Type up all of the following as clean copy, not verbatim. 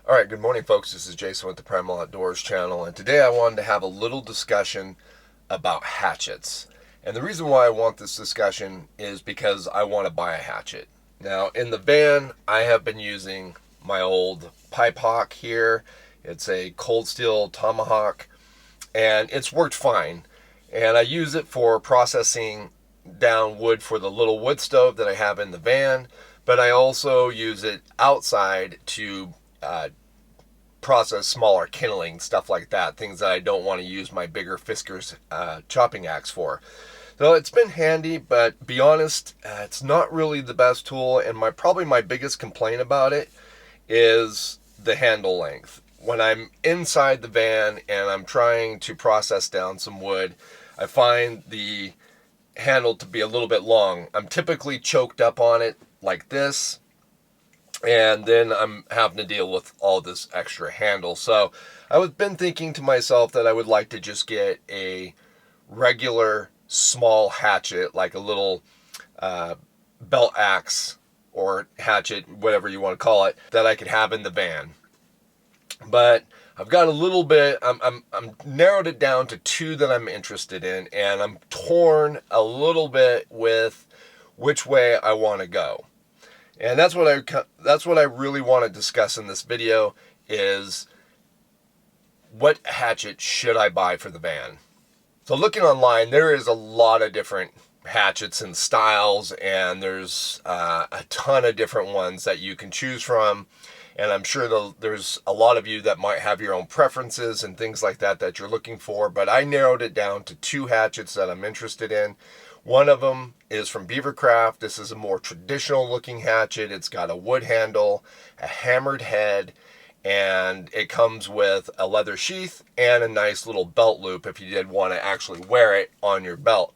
Alright, good morning folks. This is Jason with the Primal Outdoors channel, and today I wanted to have a little discussion about hatchets. And the reason why I want this discussion is because I want to buy a hatchet. Now, in the van, I have been using my old pipe hawk here. It's a cold steel tomahawk, and it's worked fine. And I use it for processing down wood for the little wood stove that I have in the van, but I also use it outside to process smaller kindling, stuff like that, things that I don't want to use my bigger Fiskars chopping axe for. So it's been handy, but be honest, it's not really the best tool, and probably my biggest complaint about it is the handle length. When I'm inside the van and I'm trying to process down some wood, I find the handle to be a little bit long. I'm typically choked up on it like this, and then I'm having to deal with all this extra handle. So I've been thinking to myself that I would like to just get a regular small hatchet, like a little belt axe or hatchet, whatever you want to call it, that I could have in the van. But I've got a little bit, I'm narrowed it down to two that I'm interested in, and I'm torn a little bit with which way I want to go. And that's what I really want to discuss in this video is what hatchet should I buy for the van. So looking online, there is a lot of different hatchets and styles, and there's a ton of different ones that you can choose from. And I'm sure there's a lot of you that might have your own preferences and things like that you're looking for, but I narrowed it down to two hatchets that I'm interested in. One of them is from BeaverCraft. This is a more traditional looking hatchet. It's got a wood handle, a hammered head, and it comes with a leather sheath and a nice little belt loop if you did want to actually wear it on your belt.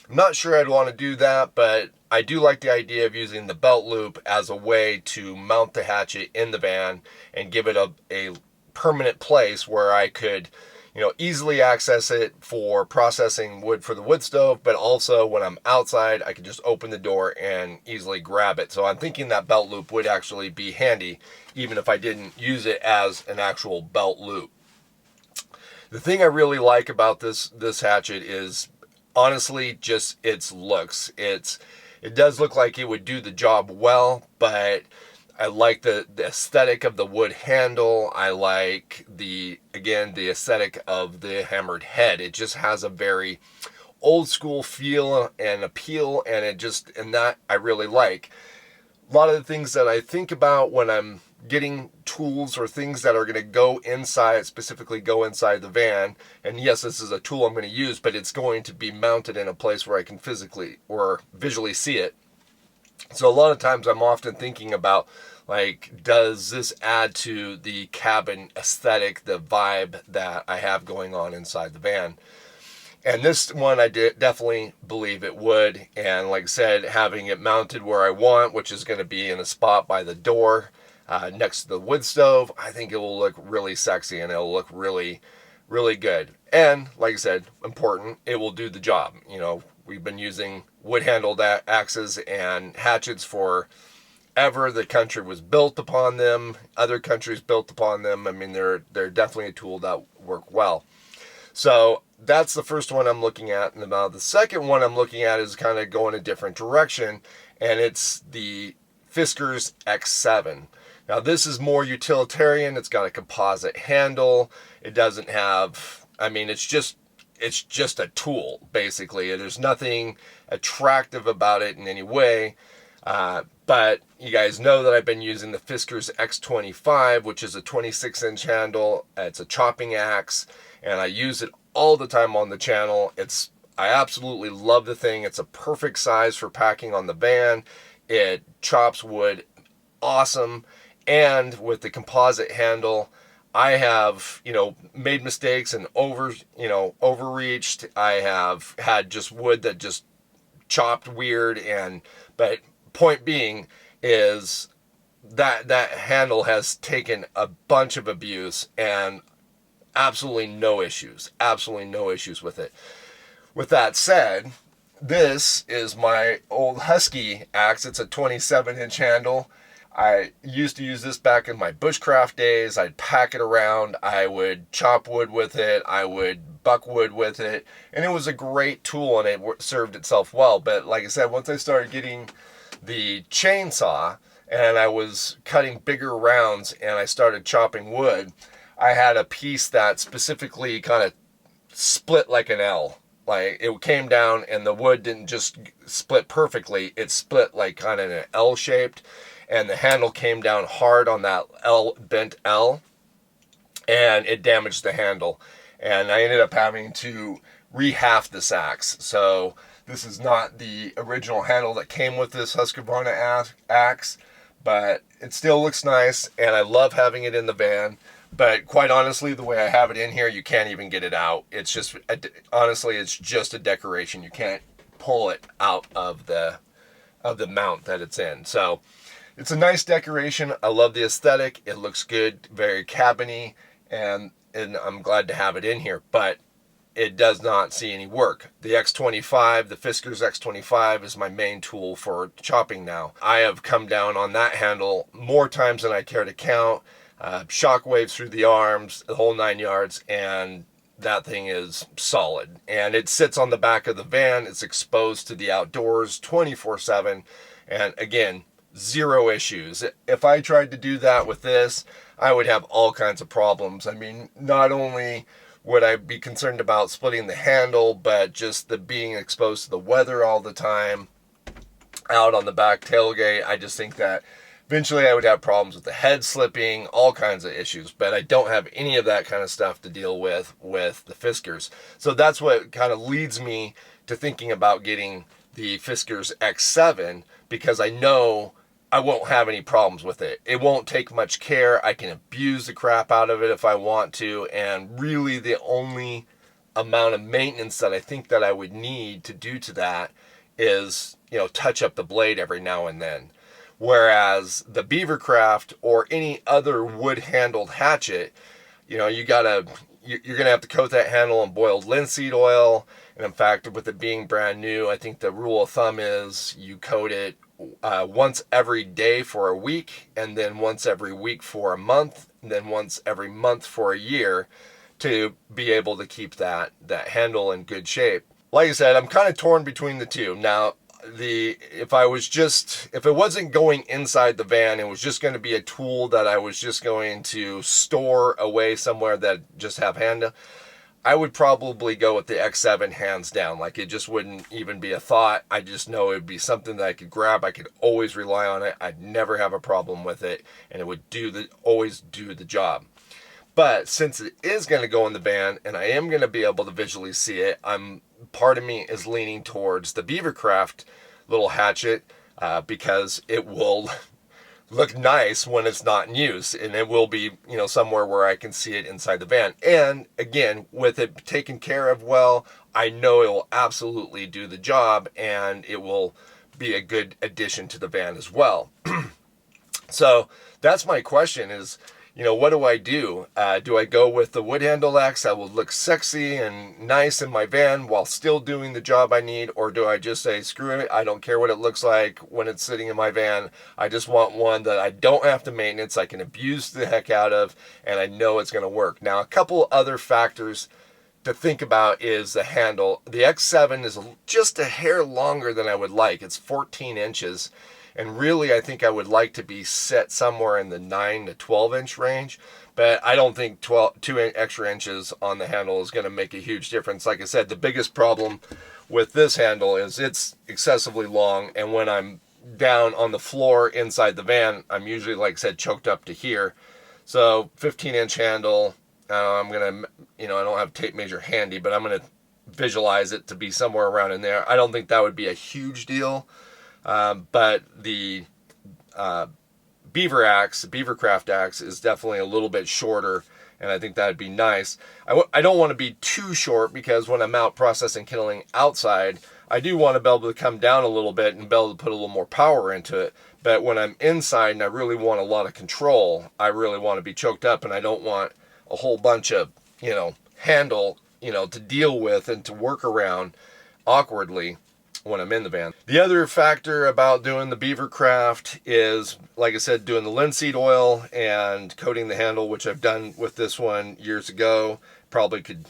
I'm not sure I'd want to do that, but I do like the idea of using the belt loop as a way to mount the hatchet in the van and give it a permanent place where I could easily access it for processing wood for the wood stove, but also when I'm outside, I could just open the door and easily grab it. So I'm thinking that belt loop would actually be handy, even if I didn't use it as an actual belt loop. The thing I really like about this hatchet is honestly just its looks. It does look like it would do the job well, but I like the aesthetic of the wood handle. I like the aesthetic of the hammered head. It just has a very old school feel and appeal, and that I really like. A lot of the things that I think about when I'm getting tools or things that are going to specifically go inside the van, and yes, this is a tool I'm going to use, but it's going to be mounted in a place where I can physically or visually see it. So a lot of times I'm often thinking about, like, does this add to the cabin aesthetic, the vibe that I have going on inside the van? And this one I definitely believe it would. And like I said, having it mounted where I want, which is going to be in a spot by the door next to the wood stove, I think it will look really sexy and it'll look really, really good. And like I said, important, it will do the job. We've been using wood-handled axes and hatchets for ever. The country was built upon them. Other countries built upon them. I mean, they're definitely a tool that work well. So that's the first one I'm looking at. And now the second one I'm looking at is kind of going a different direction, and it's the Fiskars X7. Now this is more utilitarian. It's got a composite handle. It doesn't have, it's just a tool, basically. There's nothing attractive about it in any way. But you guys know that I've been using the Fiskars X25, which is a 26-inch handle. It's a chopping axe, and I use it all the time on the channel. I absolutely love the thing. It's a perfect size for packing on the van. It chops wood awesome, and with the composite handle, I have, made mistakes and overreached. I have had just wood that just chopped weird, but point being is that handle has taken a bunch of abuse and absolutely no issues with it. With that said, this is my old Husky axe. It's a 27-inch handle. I used to use this back in my bushcraft days. I'd pack it around. I would chop wood with it. I would buck wood with it. And it was a great tool and it served itself well. But like I said, once I started getting the chainsaw and I was cutting bigger rounds and I started chopping wood, I had a piece that specifically kind of split like an L. Like it came down and the wood didn't just split perfectly. It split like kind of an L shaped. And the handle came down hard on that bent L, and it damaged the handle. And I ended up having to rehalf this axe. So this is not the original handle that came with this Husqvarna axe, but it still looks nice, and I love having it in the van. But quite honestly, the way I have it in here, you can't even get it out. It's just, honestly, it's just a decoration. You can't pull it out of the mount that it's in. So it's a nice decoration. I love the aesthetic. It looks good, very cabiny, and I'm glad to have it in here, but it does not see any work. The X25, the Fiskars X25 is my main tool for chopping now. I have come down on that handle more times than I care to count. Shock waves through the arms, the whole 9 yards, and that thing is solid. And it sits on the back of the van. It's exposed to the outdoors 24/7. And again, zero issues. If I tried to do that with this, I would have all kinds of problems. I mean, not only would I be concerned about splitting the handle, but just the being exposed to the weather all the time out on the back tailgate. I just think that eventually I would have problems with the head slipping, all kinds of issues, but I don't have any of that kind of stuff to deal with the Fiskars. So that's what kind of leads me to thinking about getting the Fiskars X7, because I know I won't have any problems with it. It won't take much care. I can abuse the crap out of it if I want to, and really the only amount of maintenance that I think that I would need to do to that is, touch up the blade every now and then. Whereas the BeaverCraft or any other wood-handled hatchet, you're gonna have to coat that handle in boiled linseed oil. And in fact, with it being brand new, I think the rule of thumb is you coat it once every day for a week, and then once every week for a month, and then once every month for a year, to be able to keep that handle in good shape. Like I said, I'm kind of torn between the two. Now, if it wasn't going inside the van, it was just going to be a tool that I was just going to store away somewhere that just have handle, I would probably go with the X7 hands down. Like, it just wouldn't even be a thought. I just know it would be something that I could grab. I could always rely on it. I'd never have a problem with it, and it would always do the job. But since it is going to go in the van and I am going to be able to visually see it, part of me is leaning towards the BeaverCraft little hatchet, because it will look nice when it's not in use, and it will be, somewhere where I can see it inside the van. And again, with it taken care of well, I know it will absolutely do the job, and it will be a good addition to the van as well. So that's my question is, what do I do? Do I go with the wood handle axe that will look sexy and nice in my van while still doing the job I need? Or do I just say, screw it, I don't care what it looks like when it's sitting in my van. I just want one that I don't have to maintenance, I can abuse the heck out of, and I know it's going to work. Now, a couple other factors to think about is the handle. The X7 is just a hair longer than I would like. It's 14 inches. And really, I think I would like to be set somewhere in the 9 to 12 inch range. But I don't think 2 extra inches on the handle is going to make a huge difference. Like I said, the biggest problem with this handle is it's excessively long. And when I'm down on the floor inside the van, I'm usually, like I said, choked up to here. So 15-inch handle, I'm going to, I don't have tape measure handy, but I'm going to visualize it to be somewhere around in there. I don't think that would be a huge deal. But the BeaverCraft axe is definitely a little bit shorter, and I think that'd be nice. I don't want to be too short, because when I'm out processing kindling outside, I do want to be able to come down a little bit and be able to put a little more power into it. But when I'm inside and I really want a lot of control, I really want to be choked up, and I don't want a whole bunch of, handle, to deal with and to work around awkwardly. when I'm in the van. The other factor about doing the BeaverCraft is, like I said, doing the linseed oil and coating the handle, which I've done with this one years ago. Probably could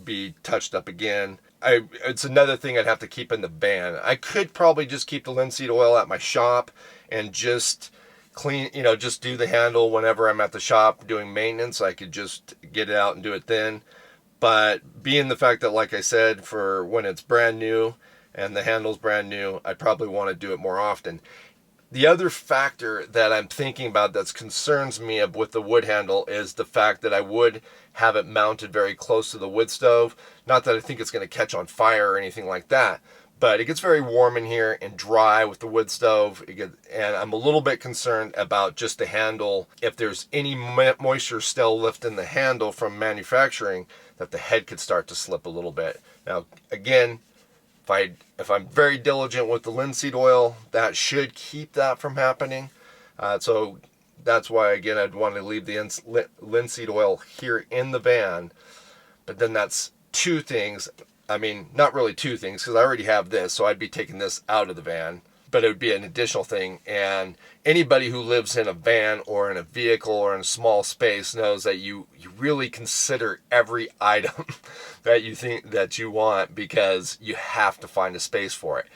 be touched up again. It's another thing I'd have to keep in the van. I could probably just keep the linseed oil at my shop and just clean, just do the handle whenever I'm at the shop doing maintenance. I could just get it out and do it then. But being the fact that, like I said, for when it's brand new and the handle's brand new, I probably want to do it more often. The other factor that I'm thinking about that concerns me with the wood handle is the fact that I would have it mounted very close to the wood stove. Not that I think it's going to catch on fire or anything like that, but it gets very warm in here and dry with the wood stove. And I'm a little bit concerned about just the handle. If there's any moisture still left in the handle from manufacturing, that the head could start to slip a little bit. Now, again, if I'm very diligent with the linseed oil, that should keep that from happening. So that's why, again, I'd want to leave the linseed oil here in the van. But then that's two things. I mean, not really two things, because I already have this, so I'd be taking this out of the van. But it would be an additional thing. And anybody who lives in a van or in a vehicle or in a small space knows that you really consider every item that you think that you want, because you have to find a space for it.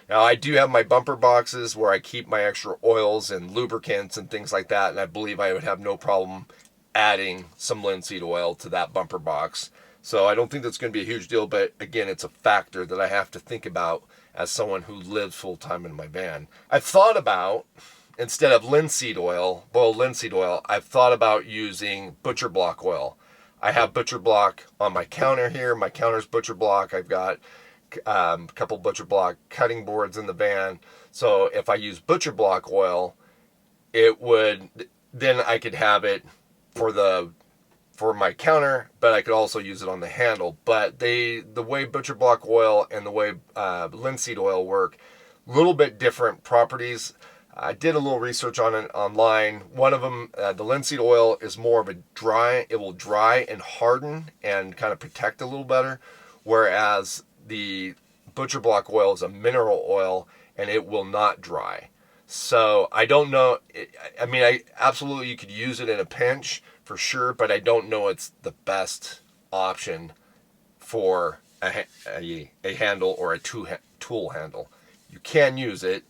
Now, I do have my bumper boxes where I keep my extra oils and lubricants and things like that, and I believe I would have no problem adding some linseed oil to that bumper box. So I don't think that's going to be a huge deal, but again, it's a factor that I have to think about as someone who lives full-time in my van. I've thought about, instead of linseed oil, boiled linseed oil, I've thought about using butcher block oil. I have butcher block on my counter here. My counter's butcher block. I've got a couple butcher block cutting boards in the van. So if I use butcher block oil, then I could have it for my counter, but I could also use it on the handle. But the way butcher block oil and the way linseed oil work, a little bit different properties. I did a little research on it online. One of them, the linseed oil is more of a dry, it will dry and harden and kind of protect a little better, whereas the butcher block oil is a mineral oil and it will not dry. So I don't know, I absolutely, you could use it in a pinch for sure, but I don't know it's the best option for a handle or a tool handle. You can use it.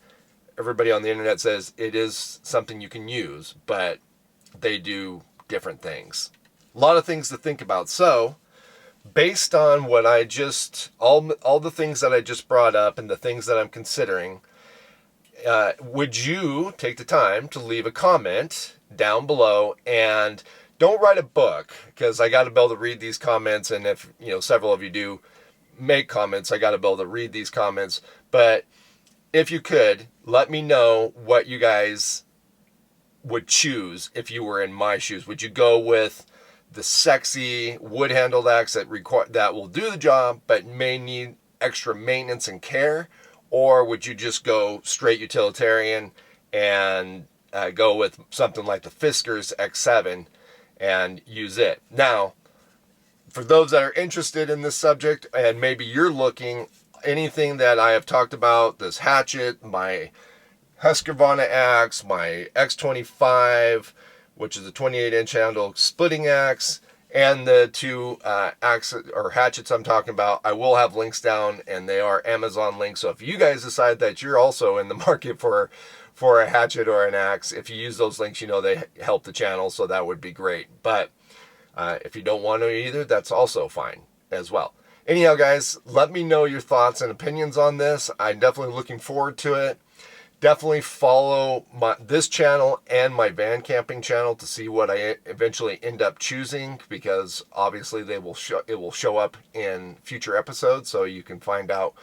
Everybody on the internet says it is something you can use, but they do different things. A lot of things to think about. So, based on what all the things that I just brought up and the things that I'm considering, would you take the time to leave a comment down below? And don't write a book, because I got to be able to read these comments, and if several of you do make comments, I got to be able to read these comments. But if you could, let me know what you guys would choose if you were in my shoes. Would you go with the sexy wood-handled axe that will do the job but may need extra maintenance and care? Or would you just go straight utilitarian and go with something like the Fiskars X7 and use it? Now, for those that are interested in this subject, and maybe you're looking, anything that I have talked about, this hatchet, my Husqvarna axe, my X25, which is a 28-inch handle splitting axe, and the two hatchets I'm talking about, I will have links down, and they are Amazon links. So if you guys decide that you're also in the market for a hatchet or an axe, if you use those links, they help the channel, so that would be great. But if you don't want to either, that's also fine as well. Anyhow, guys, let me know your thoughts and opinions on this. I'm definitely looking forward to it. Definitely follow this channel and my van camping channel to see what I eventually end up choosing, because obviously it will show up in future episodes, so you can find out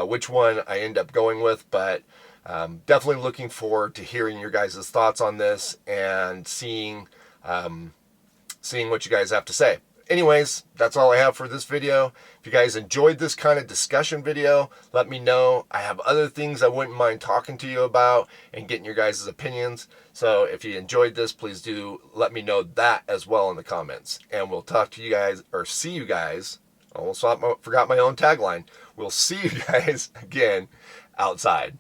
which one I end up going with. But definitely looking forward to hearing your guys' thoughts on this and seeing what you guys have to say. Anyways, that's all I have for this video. If you guys enjoyed this kind of discussion video, let me know. I have other things I wouldn't mind talking to you about and getting your guys' opinions. So if you enjoyed this, please do let me know that as well in the comments. And we'll talk to you guys, or see you guys. Almost forgot my own tagline. we'll see you guys again outside.